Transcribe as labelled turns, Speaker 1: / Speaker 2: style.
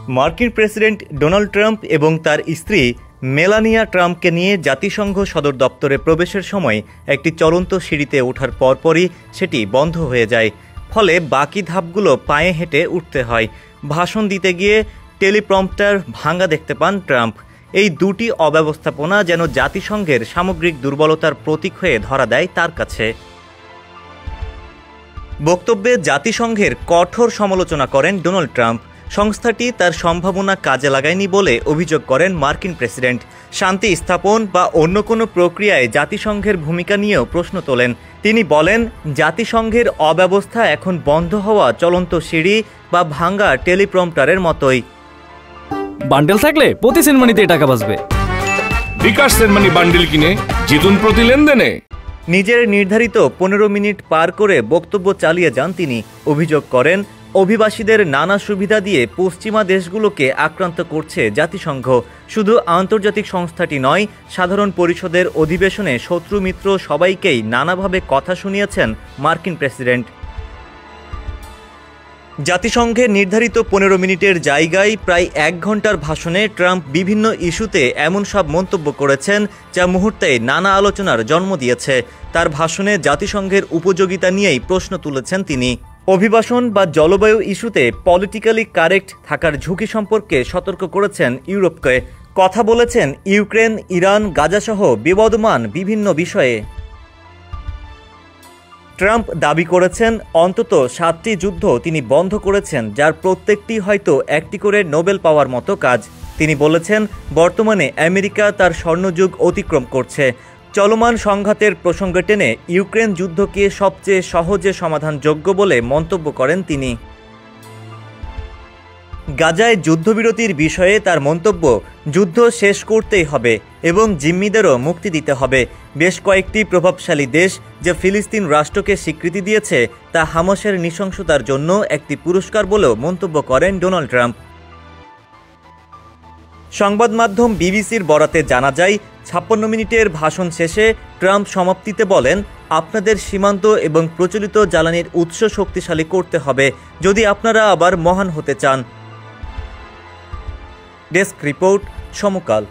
Speaker 1: মার্কিন president Donald Trump এবং তার স্ত্রী মেলানিয়া ট্রাম্পকে নিয়ে জাতিসংঘ সদর দপ্তরে প্রবেশের সময় একটি চলন্ত সিঁড়িতে ওঠার পরপরই সেটি বন্ধ হয়ে যায়। ফলে বাকি ধাপগুলো পায়ে হেঁটে উঠতে হয়। ভাষণ দিতে গিয়ে টেলিপ্রম্পটার ভাঙা দেখতে পান ট্রাম্প। এই দুটি অব্যবস্থাপনা যেন জাতিসংঘের সামগ্রিক দুর্বলতার প্রতীক হয়ে ধরা দেয় তার কাছে। বক্তব্যে জাতিসংঘের কঠোর সমালোচনা করেন ডোনাল্ড ট্রাম্প। সংস্থাটি তার সম্ভাবনা কাজে লাগায়নি বলে অভিযোগ করেন মার্কিন প্রেসিডেন্ট। শান্তি স্থাপন বা অন্য কোনো প্রক্রিয়ায় জাতিসংঘের ভূমিকা নিয়েও প্রশ্ন তোলেন। তিনি বলেন, জাতিসংঘের অব্যবস্থা এখন বন্ধ হওয়া চলন্ত সিঁড়ি বা ভাঙ্গা টেলিপ্রম্পটারের মতোই।
Speaker 2: বান্ডেল থাকলে প্রতি সেনমানিতে টাকা বাঁচবে।
Speaker 3: বিকাশ সেনমানি বান্ডেল কিনে জিতুন প্রতি লেনদেনে।
Speaker 1: নিজের নির্ধারিত 15 মিনিট পার করে বক্তব্য চালিয়ে যান তিনি। অভিযোগ করেন, অভিবাসীদের নানা সুবিধা দিয়ে পশ্চিমা দেশগুলোকে আক্রান্ত করছে জাতিসংঘ। শুধু আন্তর্জাতিক সংস্থাটি নয়, সাধারণ পরিষদের অধিবেশনে শত্রু মিত্র সবাইকেই নানাভাবে কথা শুনিয়েছেন মার্কিন প্রেসিডেন্ট। জাতিসংঘের নির্ধারিত 15 মিনিটের জায়গায় প্রায় 1 ঘন্টার ভাষণে ট্রাম্প বিভিন্ন ইস্যুতে এমন সব মন্তব্য করেছেন যা মুহূর্তে নানা আলোচনার জন্ম দিয়েছে। তার ভাষণে জাতিসংঘের উপযোগিতা নিয়েই প্রশ্ন তুলেছেন তিনি। অভিবাসন বা জলবায়ু ইস্যুতে পলিটিক্যালি কারেক্ট থাকার ঝুঁকি সম্পর্কে সতর্ক করেছেন ইউরোপকে। কথা বলেছেন ইউক্রেন, ইরান, গাজাসহ বিবদমান বিভিন্ন বিষয়ে। ট্রাম্প দাবি করেছেন অন্তত 7টি যুদ্ধ তিনি বন্ধ করেছেন, যার প্রত্যেকটি হয়তো একটি করে নোবেল পাওয়ার মতো কাজ। তিনি বলেছেন, বর্তমানে আমেরিকা তার স্বর্ণযুগ অতিক্রম করছে। চলমান সংঘাতের প্রসঙ্গ টেনে ইউক্রেন যুদ্ধকে সবচেয়ে সহজে সমাধানযোগ্য বলে মন্তব্য করেন তিনি। গাজায় যুদ্ধবিরতির বিষয়ে তার মন্তব্য, যুদ্ধ শেষ করতেই হবে এবং জিম্মিদেরও মুক্তি দিতে হবে। বেশ কয়েকটি প্রভাবশালী দেশ যে ফিলিস্তিন রাষ্ট্রকে স্বীকৃতি দিয়েছে তা হামাসের নৃশংসতার জন্য একটি পুরস্কার বলেও মন্তব্য করেন ডোনাল্ড ট্রাম্প। সংবাদ মাধ্যম বিবিসির বরাতে জানা যায়, 56 মিনিটের ভাষণ শেষে ট্রাম্প সমাপ্তিতে বলেন, আপনাদের সীমান্ত এবং প্রচলিত জ্বালানির উৎস শক্তিশালী করতে হবে যদি আপনারা আবার মহান হতে চান। ডেস্ক রিপোর্ট, সমকাল।